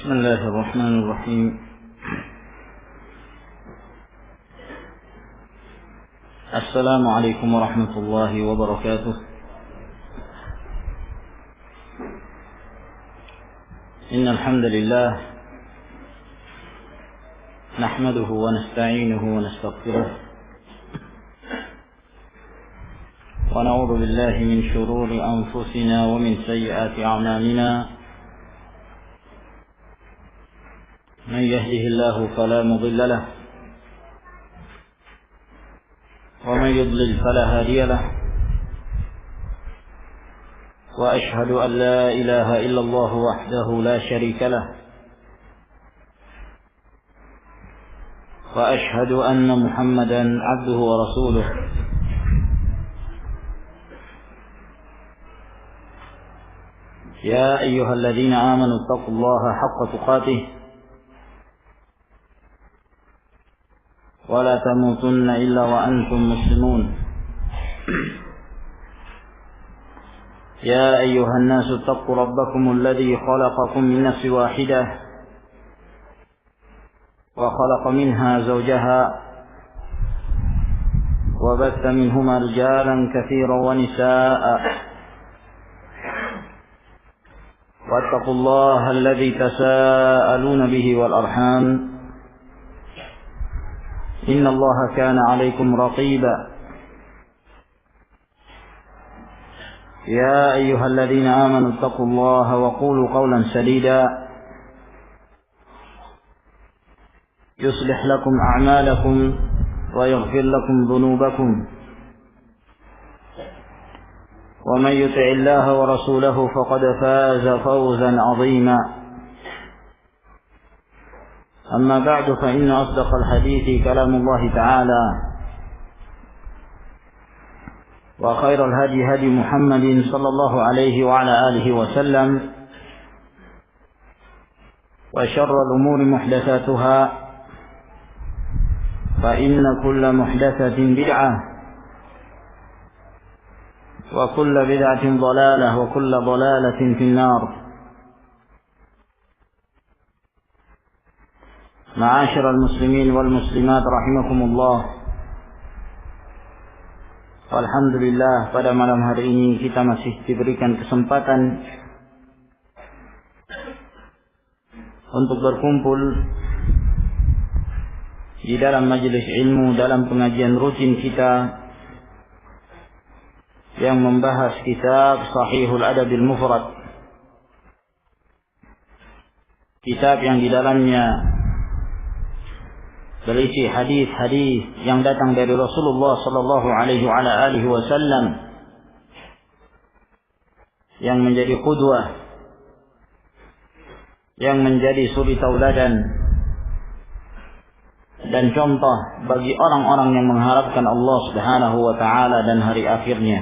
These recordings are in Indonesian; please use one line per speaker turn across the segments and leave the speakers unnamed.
بسم الله الرحمن الرحيم. السلام عليكم ورحمة الله وبركاته. إن الحمد لله نحمده ونستعينه ونستغفره ونعوذ بالله من شرور أنفسنا ومن سيئات أعمالنا. من يهده الله فلا مضل له ومن يضلل فلا هادي له، وأشهد أن لا إله إلا الله وحده لا شريك له، وأشهد أن محمدا عبده ورسوله. يا أيها الذين آمنوا اتقوا الله حق تقاته ولا تموتن إلا وأنتم مسلمون. يا أيها الناس اتقوا ربكم الذي خلقكم من نفس واحدة وخلق منها زوجها وبث منهما رجالا كثيرا ونساء، واتقوا الله الذي تساءلون به والأرحام إن الله كان عليكم رقيبا. يا أيها الذين آمنوا اتقوا الله وقولوا قولا سديدا يصلح لكم أعمالكم ويغفر لكم ذنوبكم، ومن يطع الله ورسوله فقد فاز فوزا عظيما. أما بعد، فإن أصدق الحديث كلام الله تعالى، وخير الهدي هدي محمد صلى الله عليه وعلى آله وسلم، وشر الأمور محدثاتها، فإن كل محدثة بدعة، وكل بدعة ضلالة، وكل ضلالة في النار. Ma'asyiral muslimin wal muslimat rahimakumullah. Alhamdulillah, pada malam hari ini kita masih diberikan kesempatan untuk berkumpul di dalam majelis ilmu, dalam pengajian rutin kita yang membahas kitab Sahihul Adabil Mufrad, kitab yang di dalamnya berisi hadis-hadis yang datang dari Rasulullah sallallahu alaihi wasallam yang menjadi qudwah, yang menjadi suri tauladan dan contoh bagi orang-orang yang mengharapkan Allah Subhanahu wa taala dan hari akhirnya.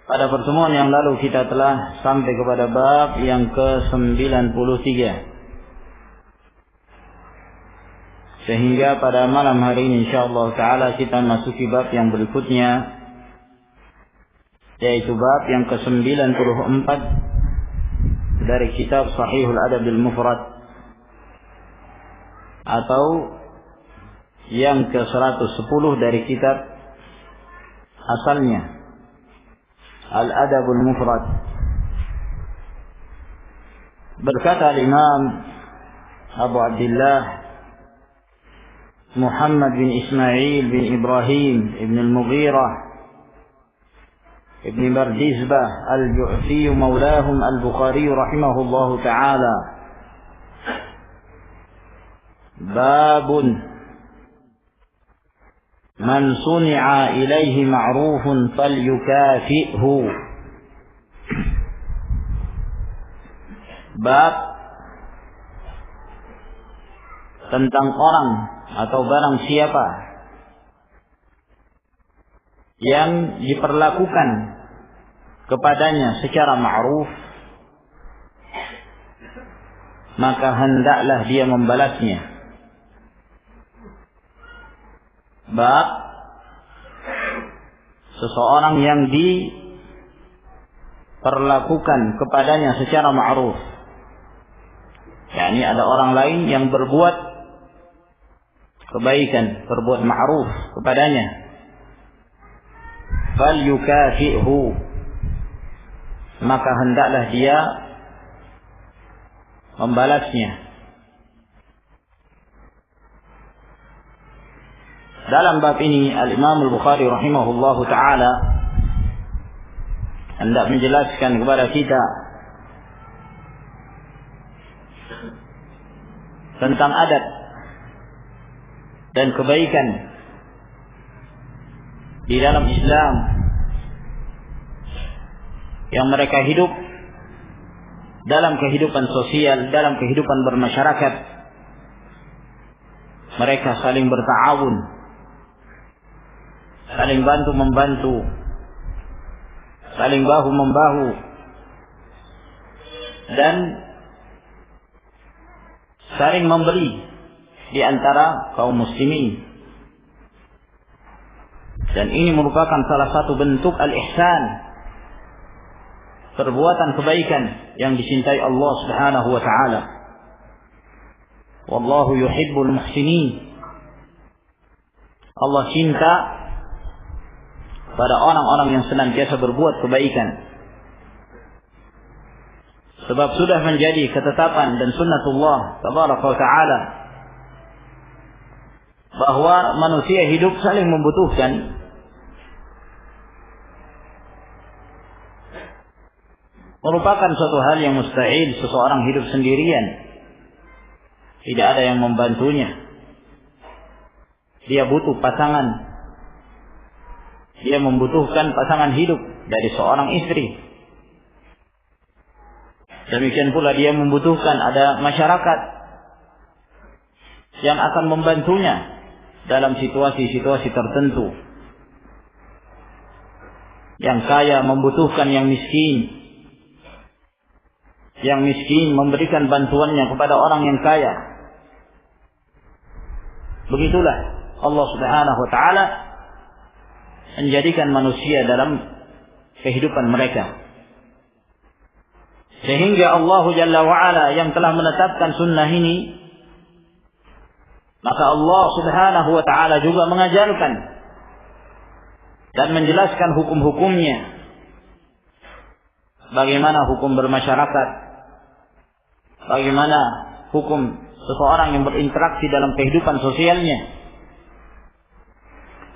Pada pertemuan yang lalu kita telah sampai kepada bab yang ke-93. Sehingga pada malam hari ini insyaallah ta'ala kita masuki bab yang berikutnya, yaitu bab yang ke-94 dari kitab Sahihul Adabil Mufrad, atau yang ke-110 dari kitab asalnya Al-Adabul Mufrad. Berkata Imam Abu Abdullah Muhammad bin Ismail bin Ibrahim ibn al-Mughirah ibn Bardizbah al-Ju'fi maulahum al-Bukhari rahimahullahu ta'ala, babun man suni'a ilaihi ma'rufun falyukafi'hu. Bab tentang orang atau barang siapa yang diperlakukan kepadanya secara ma'ruf, maka hendaklah dia membalasnya. Bab seseorang yang perlakukan kepadanya secara ma'ruf. yakni ada orang lain yang berbuat kebaikan, berbuat ma'ruf kepadanya, fal yukafi'hu, maka hendaklah dia membalasnya. Dalam bab ini Al-Imam Al-Bukhari rahimahullahu ta'ala hendak menjelaskan kepada kita tentang adat dan kebaikan di dalam Islam yang mereka hidup dalam kehidupan sosial, dalam kehidupan bermasyarakat. Mereka saling berta'awun, saling bantu-membantu, saling bahu-membahu, dan saling memberi di antara kaum muslimin. Dan ini merupakan salah satu bentuk al-ihsan, perbuatan kebaikan yang dicintai Allah Subhanahu wa taala. Wallahu yuhibbul muhsinin. Allah cinta pada orang-orang yang senantiasa berbuat kebaikan. Sebab sudah menjadi ketetapan dan sunnatullah tabaraka wa ta'ala bahwa manusia hidup saling membutuhkan. Merupakan suatu hal yang mustahil seseorang hidup sendirian, tidak ada yang membantunya. Dia butuh pasangan, dia membutuhkan pasangan hidup dari seorang istri. Demikian pula dia membutuhkan ada masyarakat yang akan membantunya dalam situasi-situasi tertentu. Yang kaya membutuhkan yang miskin, yang miskin memberikan bantuannya kepada orang yang kaya. Begitulah Allah Subhanahu wa taala menjadikan manusia dalam kehidupan mereka. Sehingga Allah Jalla wa'ala yang telah menetapkan sunnah ini, maka Allah Subhanahu wa ta'ala juga mengajarkan dan menjelaskan hukum-hukumnya. Bagaimana hukum bermasyarakat, bagaimana hukum seseorang yang berinteraksi dalam kehidupan sosialnya.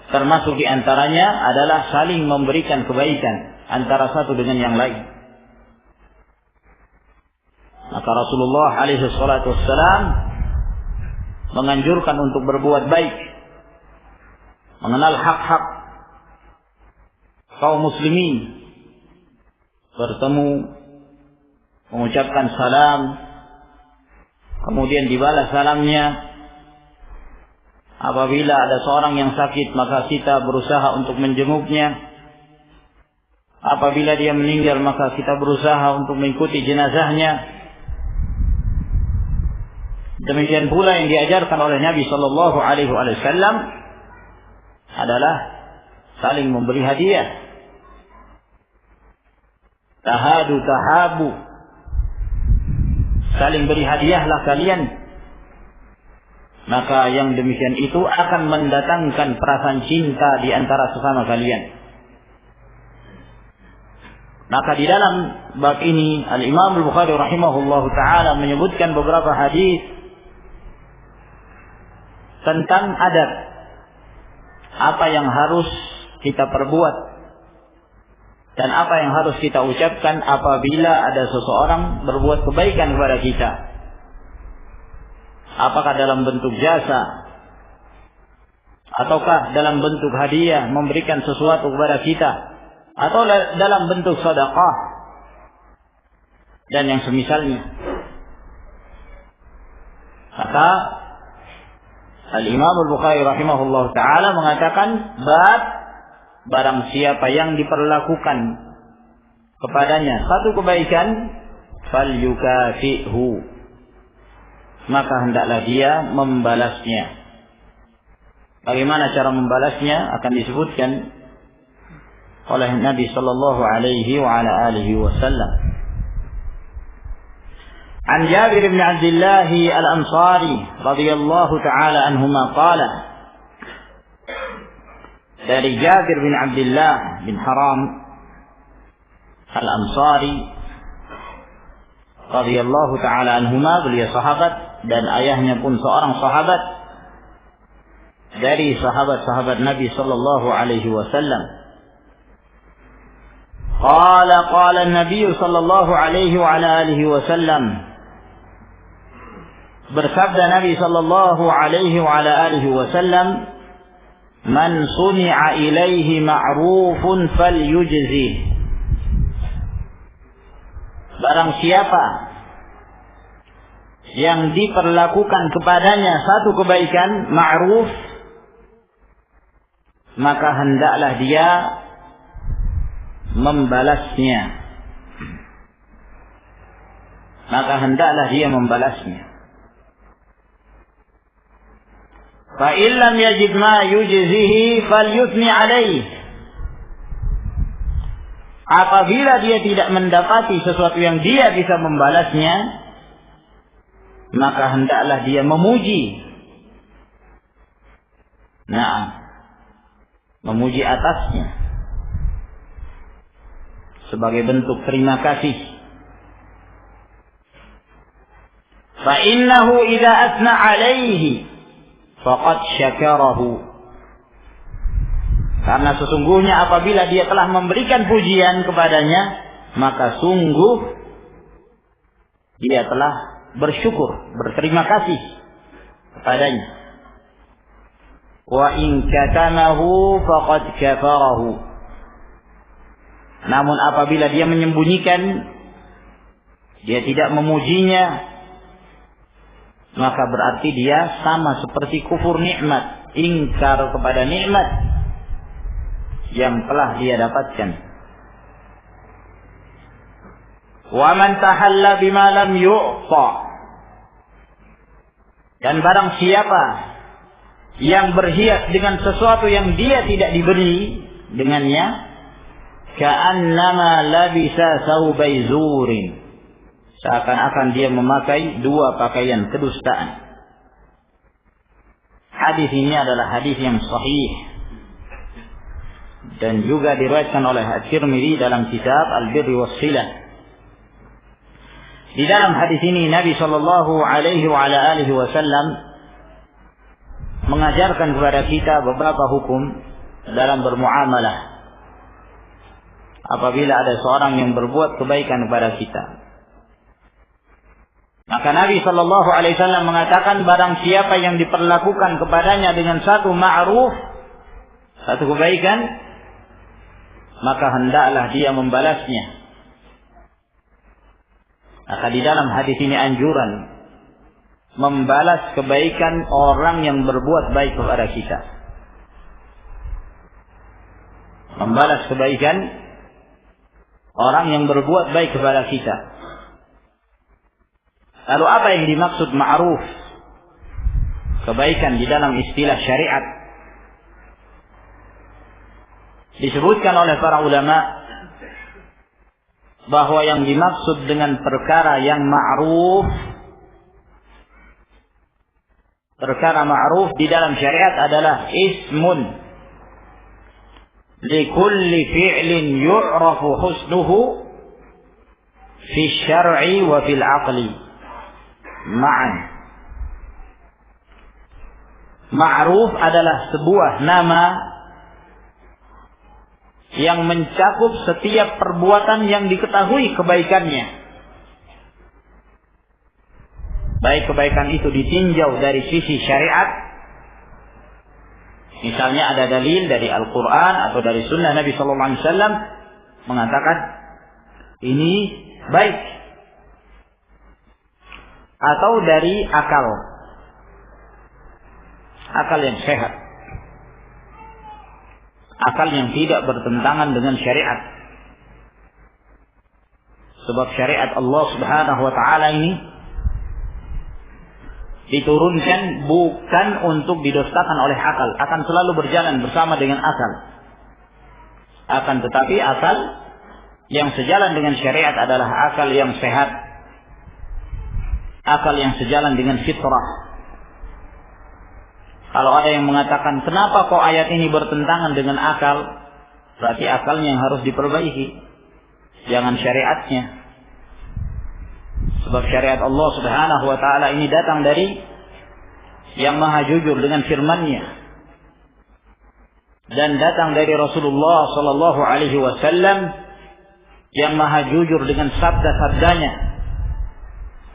Termasuk di antaranya adalah saling memberikan kebaikan antara satu dengan yang lain. Maka Rasulullah alaihi salatu wassalam menganjurkan untuk berbuat baik, mengenal hak-hak kaum muslimin, bertemu, mengucapkan salam, kemudian dibalas salamnya. Apabila ada seorang yang sakit, maka kita berusaha untuk menjenguknya. Apabila dia meninggal, maka kita berusaha untuk mengikuti jenazahnya. Demikian pula yang diajarkan oleh Nabi Sallallahu Alaihi Wasallam adalah saling memberi hadiah. Tahadu tahabu, saling beri hadiahlah kalian. Maka yang demikian itu akan mendatangkan perasaan cinta di antara sesama kalian. Maka di dalam bab ini Al-Imam Al-Bukhari rahimahullahu ta'ala menyebutkan beberapa hadis tentang adat, apa yang harus kita perbuat dan apa yang harus kita ucapkan apabila ada seseorang berbuat kebaikan kepada kita. Apakah dalam bentuk jasa, ataukah dalam bentuk hadiah, memberikan sesuatu kepada kita, atau dalam bentuk sedekah dan yang semisalnya. Maka Al-Imam Al-Bukhari rahimahullah ta'ala mengatakan bab barang siapa yang diperlakukan kepadanya satu kebaikan, fal yukafi'hu, maka hendaklah dia membalasnya. Bagaimana cara membalasnya akan disebutkan oleh Nabi sallallahu alaihi wa ala alihi wasallam. An Jabir bin Abdullah Al-Ansari radhiyallahu taala anhuma qala, dari Jabir bin Abdullah bin Haram Al-Ansari radhiyallahu taala anhuma, beliau sahabat dan ayahnya pun seorang sahabat dari sahabat-sahabat Nabi sallallahu alaihi wasallam. Qala Nabi sallallahu alaihi wa ala alihi wasallam, bersabda Nabi sallallahu alaihi wa ala alihi wasallam, man suni'a ilaihi ma'rufun falyujzih. Barang siapa yang diperlakukan kepadanya satu kebaikan ma'ruf, maka hendaklah dia membalasnya. Fa illam yajid ma yujzihi falyuthni alaih. Apabila dia tidak mendapati sesuatu yang dia bisa membalasnya, maka hendaklah dia memuji. Memuji atasnya sebagai bentuk terima kasih. Fa innahu idza athna alaihi faqad syakarahu. Karena sesungguhnya apabila dia telah memberikan pujian kepadanya, maka sungguh dia telah bersyukur, berterima kasih kepadanya. Wa in katamahu faqad kafarahu. Namun apabila dia menyembunyikan, dia tidak memujinya, maka berarti dia sama seperti kufur nikmat, ingkar kepada nikmat yang telah dia dapatkan. Wa man tahalla bima lam yu'ta. Dan barang siapa yang berhias dengan sesuatu yang dia tidak diberi dengannya, ka'annama labisa thawbai zurin, seakan-akan dia memakai dua pakaian kedustaan. Hadis ini adalah hadis yang sahih dan juga diriwayatkan oleh At-Tirmidzi dalam kitab Al-Birri Was-Silah. Di dalam hadis ini Nabi sallallahu alaihi wa ala alihi wasallam mengajarkan kepada kita beberapa hukum dalam bermuamalah apabila ada seorang yang berbuat kebaikan kepada kita. Maka Nabi sallallahu alaihi wasallam mengatakan, barang siapa yang diperlakukan kepadanya dengan satu ma'ruf, satu kebaikan, maka hendaklah dia membalasnya. Maka di dalam hadis ini anjuran membalas kebaikan orang yang berbuat baik kepada kita. Membalas kebaikan orang yang berbuat baik kepada kita. Lalu apa yang dimaksud ma'ruf? Kebaikan di dalam istilah syariat. Disebutkan oleh para ulama bahwa yang dimaksud dengan perkara yang ma'ruf, perkara ma'ruf di dalam syariat adalah ismun likulli fi'lin yu'rafu husnuhu fi syar'i wa fil aqli ma'an. Ma'ruf adalah sebuah nama yang mencakup setiap perbuatan yang diketahui kebaikannya, baik kebaikan itu ditinjau dari sisi syariat, misalnya ada dalil dari Al-Quran atau dari Sunnah Nabi Sallallahu Alaihi Wasallam mengatakan ini baik, atau dari akal yang sehat, akal yang tidak bertentangan dengan syariat. Sebab syariat Allah Subhanahu wa taala ini diturunkan bukan untuk didustakan oleh akal, akan selalu berjalan bersama dengan akal. Akan tetapi akal yang sejalan dengan syariat adalah akal yang sehat, akal yang sejalan dengan fitrah. Kalau ada yang mengatakan, kenapa kok ayat ini bertentangan dengan akal? Berarti akalnya yang harus diperbaiki, jangan syariatnya. Sebab syariat Allah Subhanahu wa ta'ala ini datang dari yang maha jujur dengan firman-Nya, dan datang dari Rasulullah sallallahu alaihi wasallam yang maha jujur dengan sabda-sabdanya.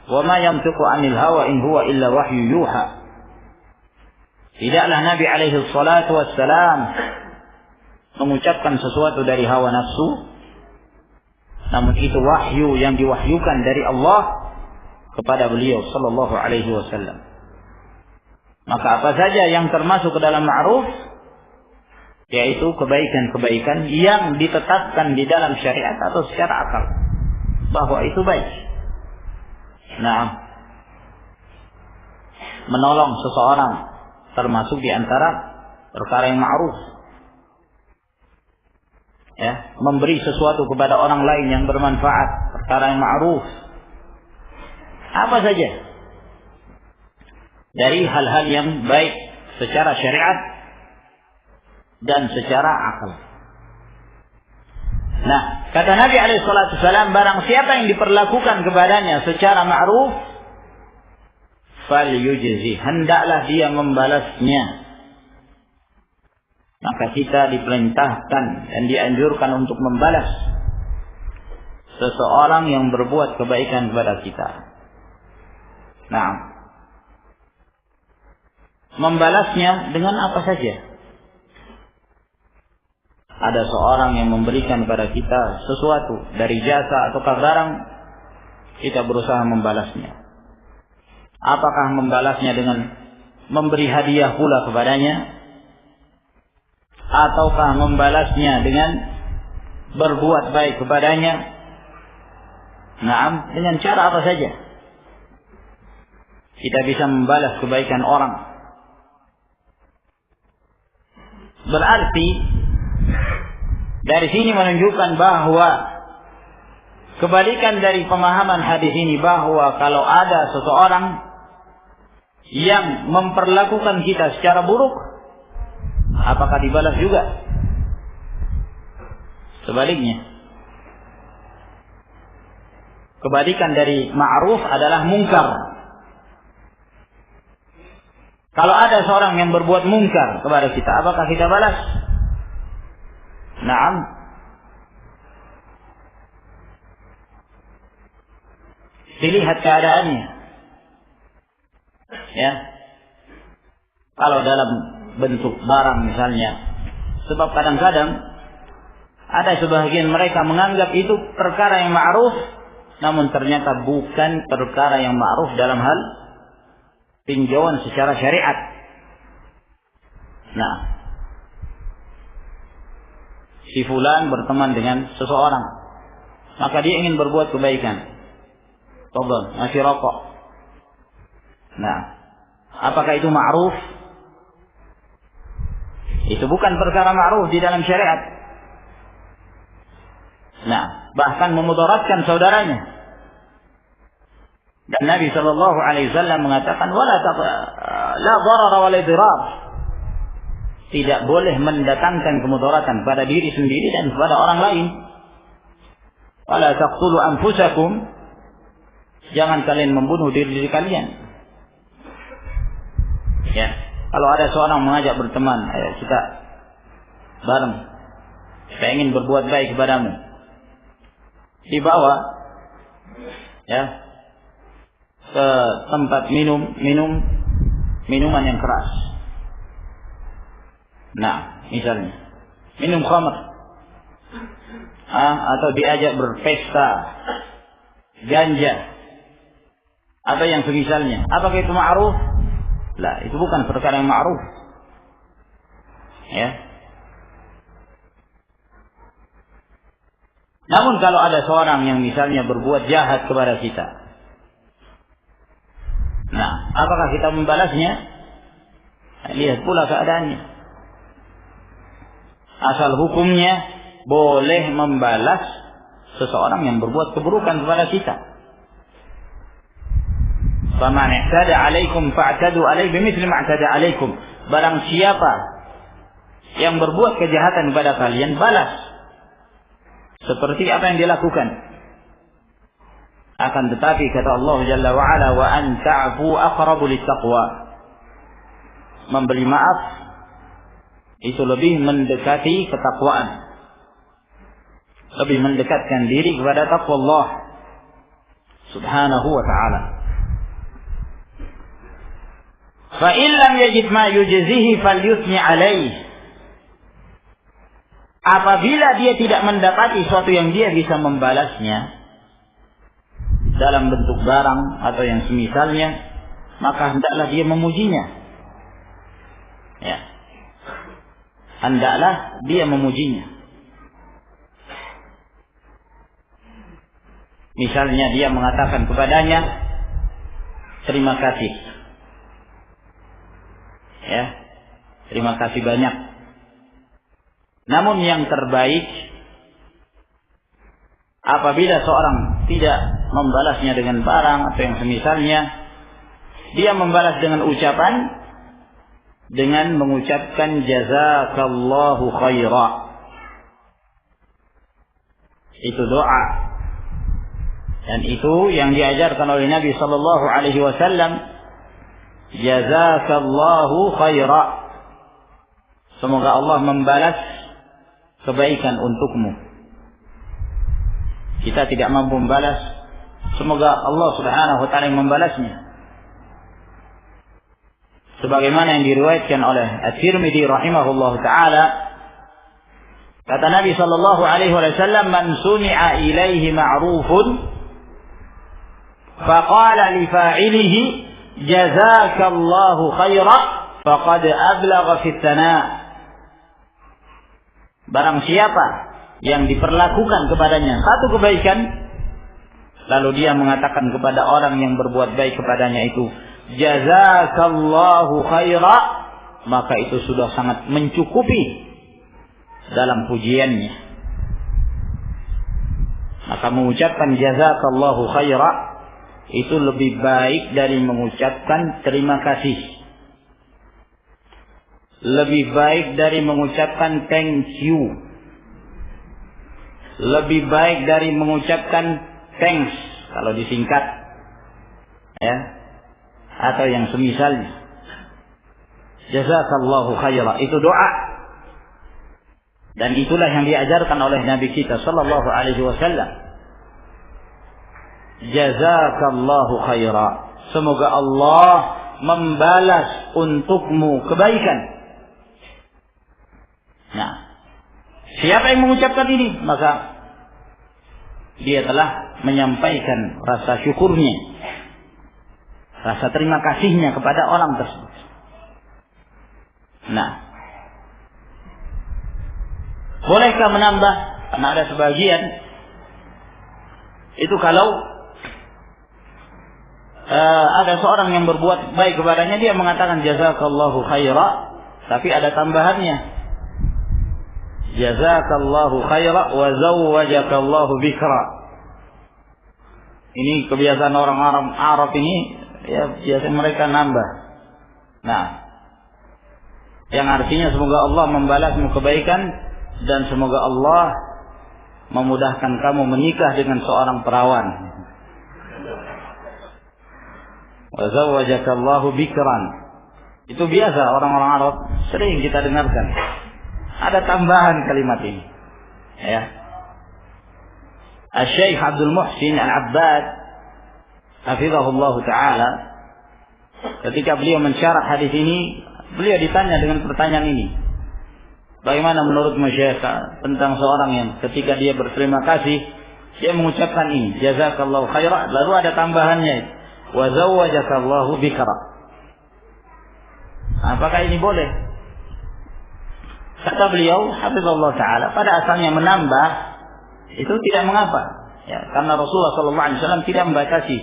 Wa ma yantiqu 'anil hawa in huwa illa wahyu yuha. Tidaklah Nabi alaihi salatu wassalam mengucapkan sesuatu dari hawa nafsu, namun itu wahyu yang diwahyukan dari Allah kepada beliau sallallahu alaihi wasallam. Maka apa saja yang termasuk ke dalam ma'ruf, yaitu kebaikan-kebaikan yang ditetapkan di dalam syariat atau secara akal, bahwa itu baik. Nah, menolong seseorang termasuk di antara perkara yang ma'ruf. Ya, memberi sesuatu kepada orang lain yang bermanfaat, perkara yang ma'ruf. Apa saja dari hal-hal yang baik secara syariat dan secara akal. Nah, kata Nabi SAW, barang siapa yang diperlakukan kepadanya secara ma'ruf, falyujzi, hendaklah dia membalasnya. Maka kita diperintahkan dan dianjurkan untuk membalas seseorang yang berbuat kebaikan kepada kita. Nah, membalasnya dengan apa saja. Ada seorang yang memberikan kepada kita sesuatu dari jasa atau barang, kita berusaha membalasnya. Apakah membalasnya dengan memberi hadiah pula kepadanya, ataukah membalasnya dengan berbuat baik kepadanya? Naam, dengan cara apa saja kita bisa membalas kebaikan orang. Berarti dari sini menunjukkan bahwa kebalikan dari pemahaman hadis ini, bahwa kalau ada seseorang yang memperlakukan kita secara buruk, apakah dibalas juga? Sebaliknya, kebalikan dari ma'ruf adalah mungkar. Kalau ada seorang yang berbuat mungkar kepada kita, apakah kita balas? Naam. Dilihat keadaannya. Ya. Kalau dalam bentuk barang misalnya, sebab kadang-kadang ada sebagian mereka menganggap itu perkara yang ma'ruf, namun ternyata bukan perkara yang ma'ruf dalam hal tinjauan secara syariat. Nah, si fulan berteman dengan seseorang, maka dia ingin berbuat kebaikan. Tolong, ngasih rokok. Nah, apakah itu ma'ruf? Itu bukan perkara ma'ruf di dalam syariat. Nah, bahkan memudaratkan saudaranya. Dan Nabi sallallahu alaihi wasallam mengatakan, la darara wa la dirar. Tidak boleh mendatangkan kemudaratan pada diri sendiri dan kepada orang lain. Wala taqtulu anfusakum. Jangan kalian membunuh diri kalian. Ya, kalau ada seorang mengajak berteman, ayo kita bareng. Saya ingin berbuat baik kepadamu. Dibawa ya ke tempat minuman yang keras. Nah, misalnya minum khamr, atau diajak berpesta ganja, atau yang semisalnya. Apakah itu ma'ruf? Lah, itu bukan perkara yang ma'ruf. Ya. Namun kalau ada seorang yang misalnya berbuat jahat kepada kita, nah, apakah kita membalasnya? Lihat pula keadaannya. Asal hukumnya boleh membalas seseorang yang berbuat keburukan kepada kita. Faman i'tada 'alaikum fa'tadu 'alaihi bimithli ma i'tada 'alaikum. Barang siapa yang berbuat kejahatan kepada kalian, balas seperti apa yang dilakukan. Akan tetapi kata Allah Jalla wa Ala, wa an ta'fu aqrabu lit-taqwa. Memberi maaf itu lebih mendekati ketakwaan, lebih mendekatkan diri kepada takwa Allah Subhanahu wa ta'ala. Fa in lam yajid ma yujzihi falyuthni 'alaihi. Apabila dia tidak mendapati sesuatu yang dia bisa membalasnya dalam bentuk barang atau yang semisalnya, maka hendaklah dia memujinya. Ya. Hendaklah dia memujinya. Misalnya dia mengatakan kepadanya, terima kasih. Ya. Terima kasih banyak. Namun yang terbaik apabila seorang tidak membalasnya dengan barang atau yang semisalnya, dia membalas dengan ucapan, dengan mengucapkan jazakallahu khaira. Itu doa. Dan itu yang diajarkan oleh Nabi sallallahu alaihi wasallam, jazakallahu khaira. Semoga Allah membalas kebaikan untukmu. Kita tidak mampu membalas, semoga Allah Subhanahu wa taala membalasnya. Sebagaimana yang diriwayatkan oleh At-Tirmidzi rahimahullahu taala, kata Nabi sallallahu alaihi wasallam, man suni'a ilaihi ma'rufun faqala li fa'ilihi jazakallahu khaira faqad ablagha fit thana'. Barang siapa yang diperlakukan kepadanya satu kebaikan, lalu dia mengatakan kepada orang yang berbuat baik kepadanya itu, jazakallahu khaira, maka itu sudah sangat mencukupi dalam pujiannya. Maka mengucapkan jazakallahu khaira itu lebih baik dari mengucapkan terima kasih, lebih baik dari mengucapkan thank you, lebih baik dari mengucapkan thanks kalau disingkat, ya, atau yang semisalnya. Jazakallahu khaira itu doa, dan itulah yang diajarkan oleh Nabi kita sallallahu alaihi wasallam. Jazakallahu khaira, semoga Allah membalas untukmu kebaikan. Nah, siapa yang mengucapkan ini, maka dia telah menyampaikan rasa syukurnya, rasa terima kasihnya kepada orang tersebut. Nah, bolehkah menambah? Karena ada sebagian itu kalau ada seorang yang berbuat baik kepadanya, dia mengatakan jazakallahu khaira, tapi ada tambahannya, jazakallahu khaira wa zawwajakallahu bikra. Ini kebiasaan orang Arab ini, ya, biasa mereka nambah. Nah, yang artinya semoga Allah membalasmu kebaikan dan semoga Allah memudahkan kamu menikah dengan seorang perawan. Wa zawwajakallahu bikran. Itu biasa orang-orang Arab sering kita dengarkan. Ada tambahan kalimat ini. Ya. Al-Syekh Abdul Muhsin Al-Abbad hafizahullah ta'ala, ketika beliau mensyarah hadis ini, beliau ditanya dengan pertanyaan ini, bagaimana menurut Syekh tentang seorang yang ketika dia berterima kasih, dia mengucapkan ini, jazakallahu khaira, lalu ada tambahannya, wa zawwajakallahu bikra. Apakah ini boleh? Kata beliau hafizallahu ta'ala, pada asalnya menambah itu tidak mengapa, ya, karena Rasulullah SAW tidak membatasi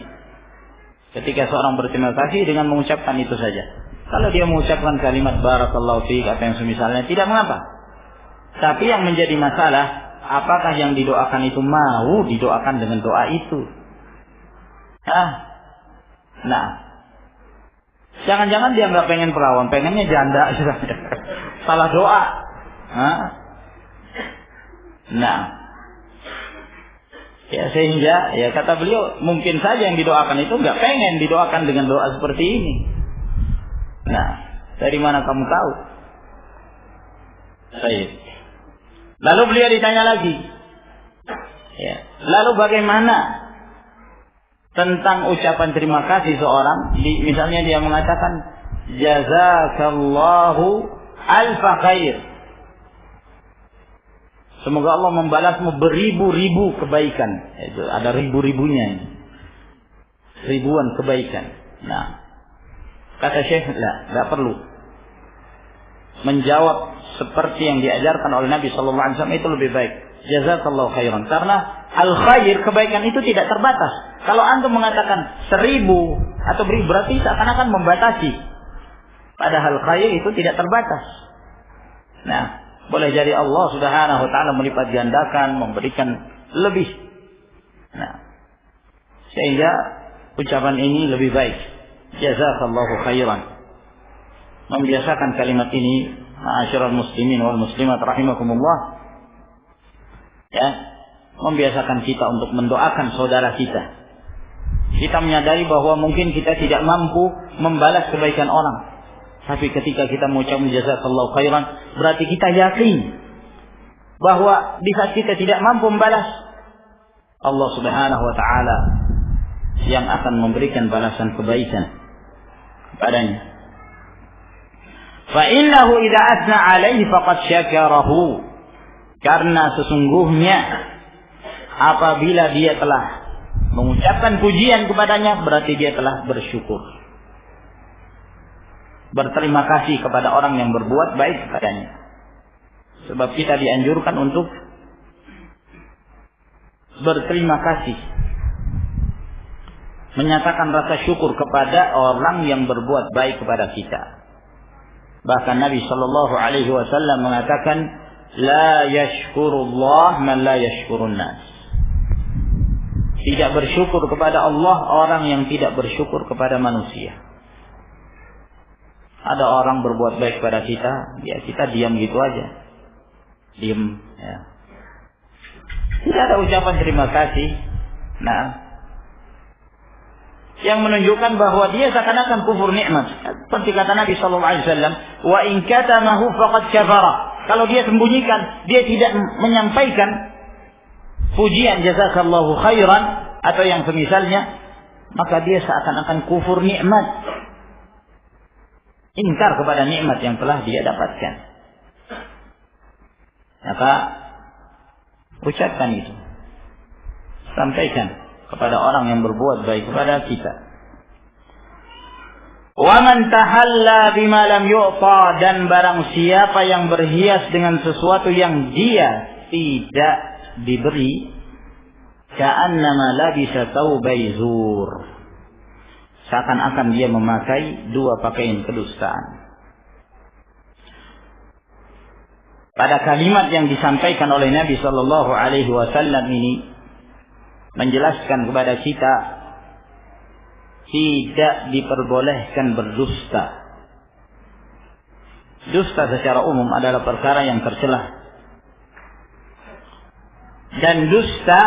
ketika seorang berterima kasih dengan mengucapkan itu saja. Kalau dia mengucapkan kalimat barakallahu fiik atau yang semisalnya, tidak mengapa. Tapi yang menjadi masalah apakah yang didoakan itu mau didoakan dengan doa itu? Nah, jangan-jangan dia nggak pengen perawan, pengennya janda, salah doa. Nah, ya sehingga ya kata beliau mungkin saja yang didoakan itu nggak pengen didoakan dengan doa seperti ini. Nah, dari mana kamu tahu? Baik. Lalu beliau ditanya lagi, ya, lalu bagaimana tentang ucapan terima kasih seorang? Misalnya dia mengatakan jazakallahu alfa khair, semoga Allah membalasmu beribu-ribu kebaikan. Itu ada ribu-ribunya, ribuan kebaikan. Nah, kata Syekh, tidak perlu menjawab seperti yang diajarkan oleh Nabi Sallallahu Alaihi Wasallam, itu lebih baik. Jazakallahu khairan. Karena al khair, kebaikan itu tidak terbatas. Kalau antum mengatakan 1000 atau 1000 berarti seakan-akan membatasi. Padahal khair itu tidak terbatas. Nah, boleh jadi Allah Subhanahu wa taala melipat gandakan, memberikan lebih. Nah, sehingga ucapan ini lebih baik. Jazakallahu khairan. Membiasakan kalimat ini, ma'asyiral muslimin wal muslimat rahimakumullah. Ya, membiasakan kita untuk mendoakan saudara kita. Kita menyadari bahwa mungkin kita tidak mampu membalas kebaikan orang. Tapi ketika kita mengucapkan jazakallahu khairan, berarti kita yakin bahwa di saat kita tidak mampu membalas, Allah Subhanahu wa taala yang akan memberikan balasan kebaikan padanya. Fa innahu idza athna alaihi faqad syakarahu. Karena sesungguhnya apabila dia telah mengucapkan pujian kepadanya, berarti dia telah bersyukur. Berterima kasih kepada orang yang berbuat baik kepadanya. Sebab kita dianjurkan untuk berterima kasih, menyatakan rasa syukur kepada orang yang berbuat baik kepada kita. Bahkan Nabi Shallallahu Alaihi Wasallam mengatakan, la yashkurullah man la yashkurun nas. Tidak bersyukur kepada Allah orang yang tidak bersyukur kepada manusia. Ada orang berbuat baik kepada kita, ya kita diam gitu aja, diam. Ya. Tidak ada ucapan terima kasih. Nah, yang menunjukkan bahwa dia seakan-akan kufur nikmat. Seperti kata Nabi Sallallahu Alaihi Wasallam, wa in katamahu faqad kafara. Kalau dia sembunyikan, dia tidak menyampaikan pujian jazakallahu khairan atau yang semisalnya, maka dia seakan-akan kufur nikmat, ingkar kepada nikmat yang telah dia dapatkan. Maka ucapkan itu, sampaikan kepada orang yang berbuat baik kepada kita. Wa man tahalla bima lam yu'ta, dan barang siapa yang berhias dengan sesuatu yang dia tidak diberi, ka'annama labisa thawbay zur, seakan-akan dia memakai dua pakaian kedustaan. Pada kalimat yang disampaikan oleh Nabi Sallallahu Alaihi Wasallam ini menjelaskan kepada kita tidak diperbolehkan berdusta. Dusta secara umum adalah perkara yang tercela. Dan dusta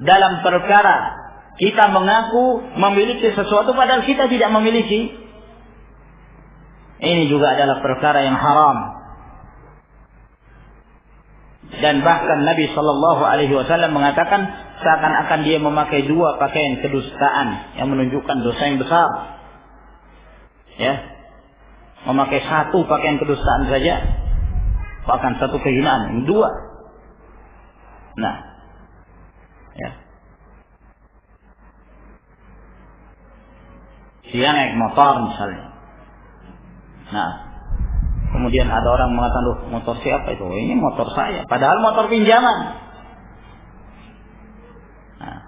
dalam perkara kita mengaku memiliki sesuatu padahal kita tidak memiliki, ini juga adalah perkara yang haram. Dan bahkan Nabi Sallallahu Alaihi Wasallam mengatakan seakan-akan dia memakai dua pakaian kedustaan, yang menunjukkan dosa yang besar. Ya, memakai satu pakaian kedustaan saja, bahkan satu kehinaan, dua. Nah, ya, dia naik motor misalnya. Nah, kemudian ada orang mengatakan, loh, motor siapa itu? Ini motor saya. Padahal motor pinjaman. Nah,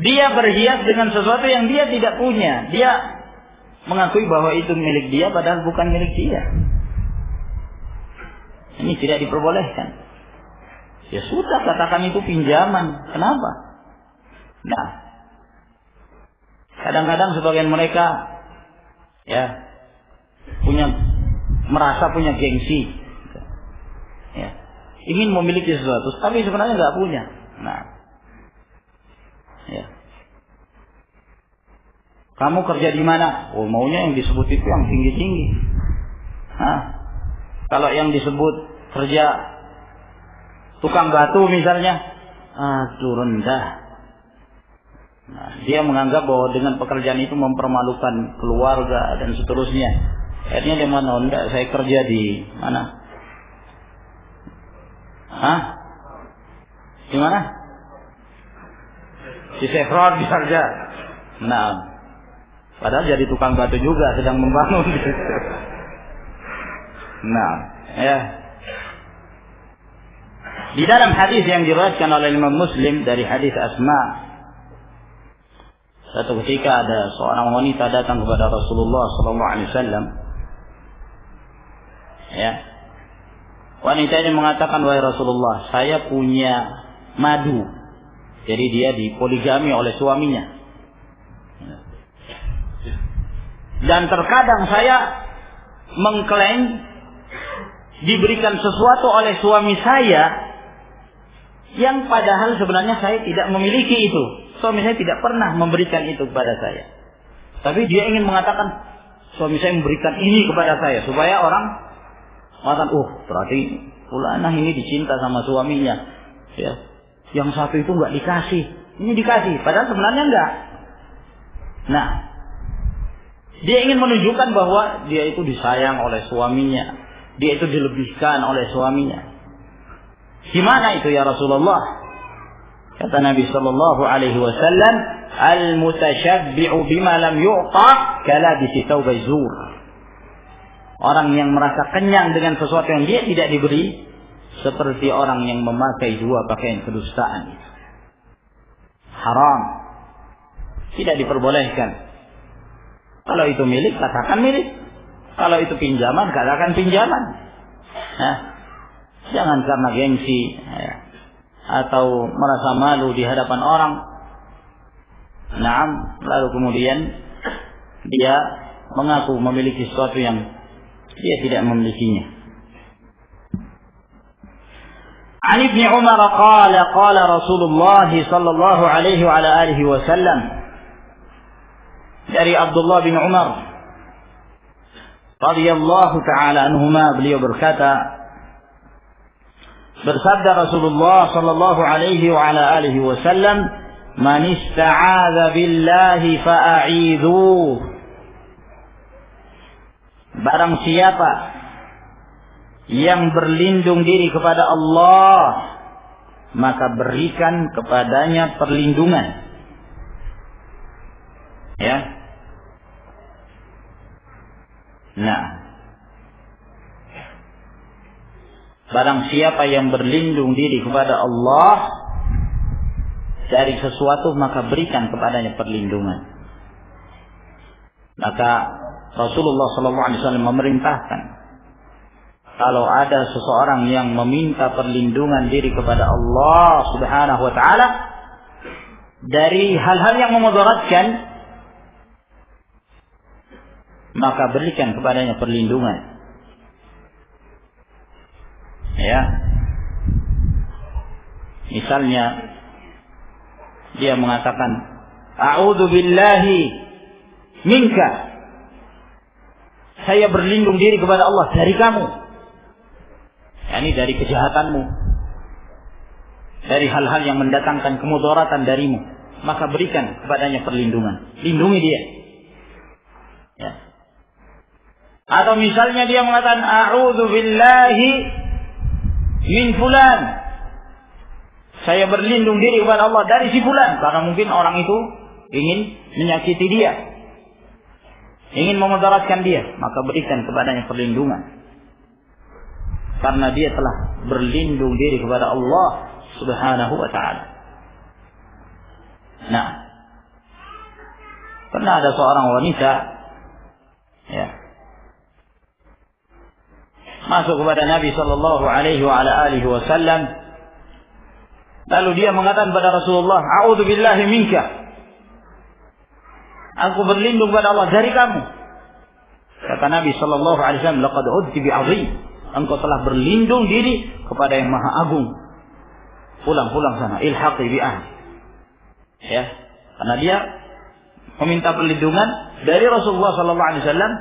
dia berhias dengan sesuatu yang dia tidak punya. Dia mengakui bahwa itu milik dia, padahal bukan milik dia. Ini tidak diperbolehkan. Ya sudah, katakan itu pinjaman. Kenapa? Nah, kadang-kadang sebagian mereka ya merasa punya gengsi, ya, ingin memiliki sesuatu, tapi sebenarnya nggak punya. Nah, ya, kamu kerja di mana? Oh, maunya yang disebut itu yang tinggi-tinggi. Kalau yang disebut kerja tukang batu misalnya, rendah. Nah, dia menganggap bahwa dengan pekerjaan itu mempermalukan keluarga dan seterusnya. Akhirnya dia mana? Enggak, saya kerja di mana? Di mana? Di Chevron misalnya. Nah, padahal jadi tukang batu juga, sedang membangun gitu. Nah, ya. Di dalam hadis yang diriwayatkan oleh Imam Muslim dari hadis Asma, suatu ketika ada seorang wanita datang kepada Rasulullah SAW. Ya, wanita ini mengatakan, wahai Rasulullah, saya punya madu. Jadi dia dipoligami oleh suaminya. Dan terkadang saya mengklaim diberikan sesuatu oleh suami saya yang padahal sebenarnya saya tidak memiliki itu. Suami saya tidak pernah memberikan itu kepada saya. Tapi dia ingin mengatakan suami saya memberikan ini kepada saya supaya orang mengatakan, berarti fulanah ini dicinta sama suaminya. Ya. Yang satu itu enggak dikasih, ini dikasih, padahal sebenarnya enggak. Nah, dia ingin menunjukkan bahwa dia itu disayang oleh suaminya, dia itu dilebihkan oleh suaminya. Gimana itu ya Rasulullah? Kata Nabi sallallahu alaihi wasallam, al-mutashabbi'u bima lam yu'ta kalabisi thawbai zur. Orang yang merasa kenyang dengan sesuatu yang dia tidak diberi, seperti orang yang memakai dua pakaian kedustaan. Haram. Tidak diperbolehkan. Kalau itu milik, katakan milik. Kalau itu pinjaman, katakan pinjaman. Jangan karena gengsi atau merasa malu di hadapan orang. Lalu kemudian dia mengaku memiliki sesuatu yang dia tidak memilikinya. An Ibnu Umar qala Rasulullah sallallahu alaihi wa alihi wasallam, dari Abdullah bin Umar radhiyallahu taala anhuma, beliau berkata, bersabda Rasulullah sallallahu alaihi wa ala alihi wasallam, man ista'adza billahi fa'idhu. Barang siapa yang berlindung diri kepada Allah, maka berikan kepadanya perlindungan. Ya. Nah, barang siapa yang berlindung diri kepada Allah dari sesuatu, maka berikan kepadanya perlindungan. Maka Rasulullah SAW memerintahkan, kalau ada seseorang yang meminta perlindungan diri kepada Allah Subhanahu wa taala dari hal-hal yang memudaratkan, maka berikan kepadanya perlindungan. Ya. Misalnya dia mengatakan, a'udzu billahi minka, saya berlindung diri kepada Allah dari kamu. Yani dari kejahatanmu, dari hal-hal yang mendatangkan kemudaratan darimu, maka berikan kepadanya perlindungan. Lindungi dia. Ya. Atau misalnya dia mengatakan, a'udzu billahi min fulan, saya berlindung diri kepada Allah dari si fulan, karena mungkin orang itu ingin menyakiti dia, ingin memudaratkan dia, maka berikan kepadanya perlindungan, karena dia telah berlindung diri kepada Allah Subhanahu wa ta'ala. Nah, pernah ada seorang wanita, ya, masuk kepada Nabi sallallahu alaihi wa ala alihi wasallam Lalu dia mengatakan pada Rasulullah, "A'udzubillahi minka." Aku berlindung pada Allah dari kamu. Kata Nabi sallallahu alaihi wasallam, "Laqad udti bi'azim." Engkau telah berlindung diri kepada yang Maha Agung. Pulang sana, ilhaqi bi'ah. Ya, karena dia meminta perlindungan dari Rasulullah sallallahu alaihi wasallam.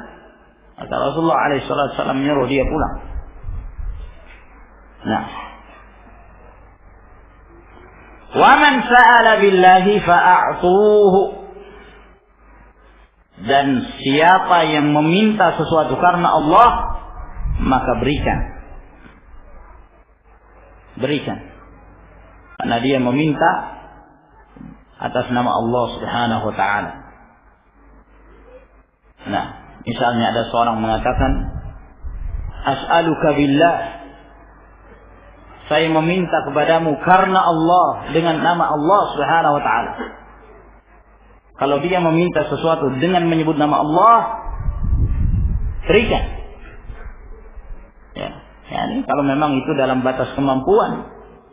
Maka Rasulullah alaihi wasallam menyuruh dia pulang. Nah, wa man sa'ala billahi fa'atuhu. Dan siapa yang meminta sesuatu karena Allah, maka berikan. Karena dia meminta atas nama Allah Subhanahu wa ta'ala. Nah, misalnya ada seorang mengatakan, "As'aluka billah." Saya meminta kepadamu karena Allah, dengan nama Allah Subhanahu wa ta'ala. Kalau dia meminta sesuatu dengan menyebut nama Allah, berikan. Ya, ini kalau memang itu dalam batas kemampuan.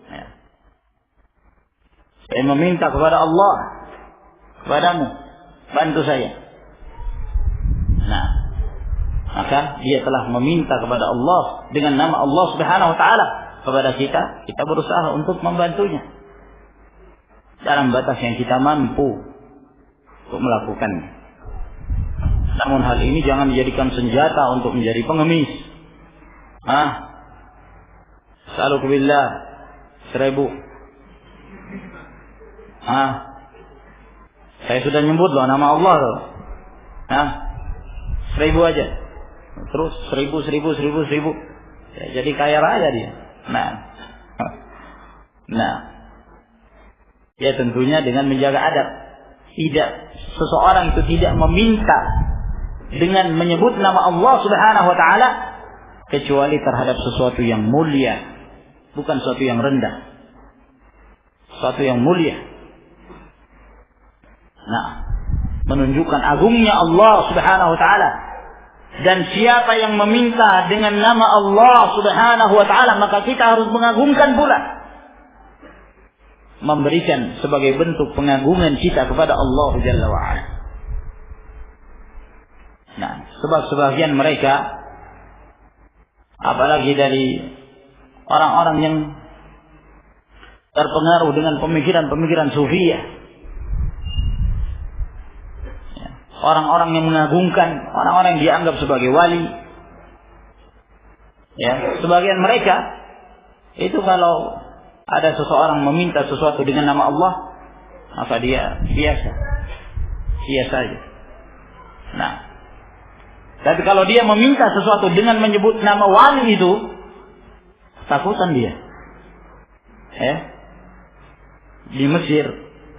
Ya. Saya meminta kepada Allah, kepadamu, bantu saya. Nah, maka dia telah meminta kepada Allah dengan nama Allah Subhanahu wa ta'ala kepada kita berusaha untuk membantunya dalam batas yang kita mampu untuk melakukannya. Namun hal ini jangan dijadikan senjata untuk menjadi pengemis. As'alubillah 1000. Saya sudah nyebut loh nama Allah loh. 1000 aja. Terus 1000. Ya, jadi kaya raya dia. Nah. Ya tentunya dengan menjaga adab. Seseorang itu tidak meminta dengan menyebut nama Allah Subhanahu wa ta'ala kecuali terhadap sesuatu yang mulia, bukan sesuatu yang rendah. Sesuatu yang mulia. Nah, menunjukkan agungnya Allah Subhanahu wa ta'ala. Dan siapa yang meminta dengan nama Allah Subhanahu wa ta'ala, maka kita harus mengagungkan pula. Memberikan sebagai bentuk pengagungan kita kepada Allah Jalla wa'ala. Nah, sebab sebagian mereka, apalagi dari orang-orang yang terpengaruh dengan pemikiran-pemikiran sufiyah, orang-orang yang mengagungkan orang-orang yang dianggap sebagai wali, ya, sebagian mereka itu kalau ada seseorang meminta sesuatu dengan nama Allah, maka dia biasa saja. Nah, tapi kalau dia meminta sesuatu dengan menyebut nama wali itu, takutan dia. Di Mesir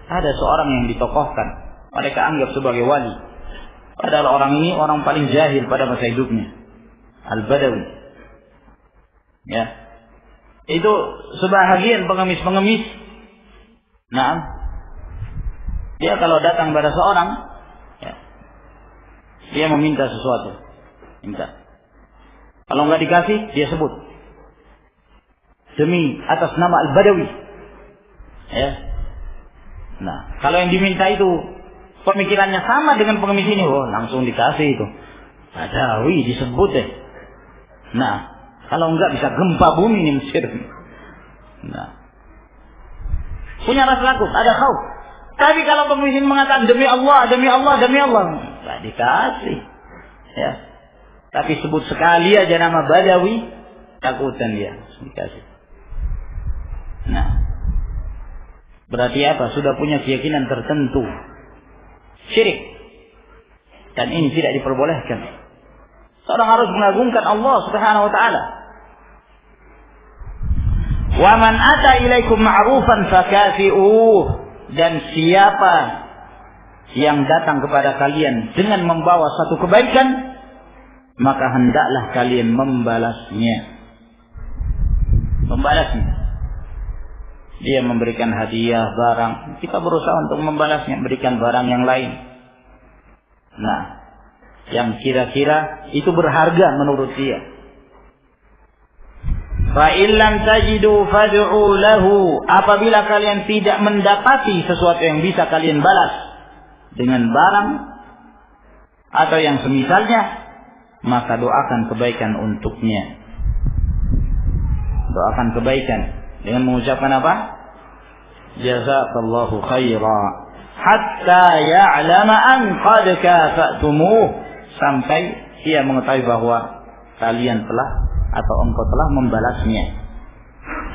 ada seorang yang ditokohkan, mereka anggap sebagai wali. Padahal orang ini orang paling jahil pada masa hidupnya, Al-Badawi. Ya. Itu sebahagian pengemis-pengemis. Nah, dia kalau datang pada seorang, ya, dia meminta sesuatu, kalau nggak dikasih, dia sebut demi atas nama Al-Badawi. Ya. Nah, kalau yang diminta itu pemikirannya sama dengan pengemis ini, langsung dikasih itu. Badawi disebut deh. Nah, kalau enggak bisa gempa bumi ini Mesir. Nah, punya rasa takut, ada khauf. Tapi kalau pengemis ini mengatakan demi Allah, enggak dikasih. Ya. Tapi sebut sekali aja nama Badawi, takutan dia dikasih. Nah, berarti apa? Sudah punya keyakinan tertentu. Syirik. Dan ini tidak diperbolehkan. Seorang harus mengagungkan Allah Subhanahu wa ta'ala. Wa man ata ilaikum ma'rufan fakafi'uh. Dan siapa yang datang kepada kalian dengan membawa satu kebaikan, maka hendaklah kalian membalasnya. Dia memberikan hadiah, barang, kita berusaha untuk membalasnya, berikan barang yang lain. Nah, yang kira-kira itu berharga menurut dia. Fa illam tajidu fad'u lahu. Apabila kalian tidak mendapati sesuatu yang bisa kalian balas dengan barang atau yang semisalnya, maka doakan kebaikan untuknya. Doakan kebaikan dengan mengucapkan apa? Jazakallahu khaira hatta ya'lama an qad kafa'tumuh, sampai dia mengetahui bahwa kalian telah atau engkau telah membalasnya.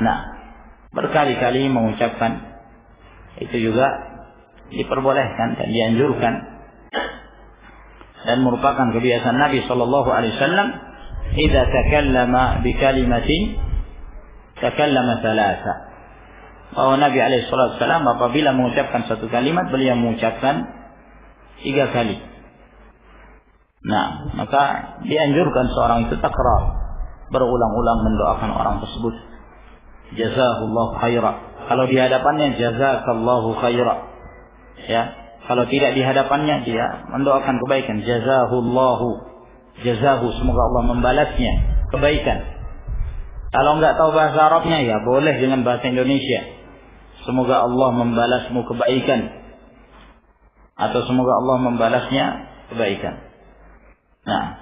Nah, berkali-kali mengucapkan itu juga diperbolehkan dan dianjurkan, dan merupakan kebiasaan Nabi sallallahu alaihi wasallam. Idza takallama bi kalimatin takallama thalatha. Bahwa Nabi alaihi wasallam apabila mengucapkan satu kalimat, beliau mengucapkan 3 kali. Nah, maka dianjurkan seorang itu takrar, berulang-ulang mendoakan orang tersebut. Jazakallahu khaira. Kalau di hadapannya jazakallahu khaira. Ya, kalau tidak di hadapannya dia mendoakan kebaikan. Jazahu, semoga Allah membalasnya kebaikan. Kalau enggak tahu bahasa Arabnya, ya boleh dengan bahasa Indonesia. Semoga Allah membalasmu kebaikan, atau semoga Allah membalasnya kebaikan. Nah,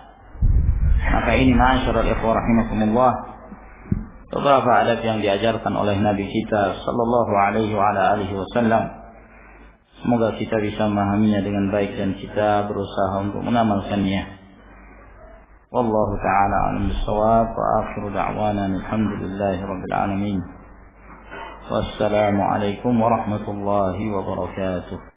maka ini ma'asyiral ikhwah rahimakumullah, beberapa adab yang diajarkan oleh Nabi kita sallallahu alaihi wa ala alihi wasallam. Semoga kita bisa memahaminya dengan baik dan kita berusaha untuk mengamalkannya. Wallahu ta'ala a'lam bis-shawab, wa akhiru da'wana alhamdulillahi rabbil alamin. Wassalamu alaikum warahmatullahi wabarakatuh.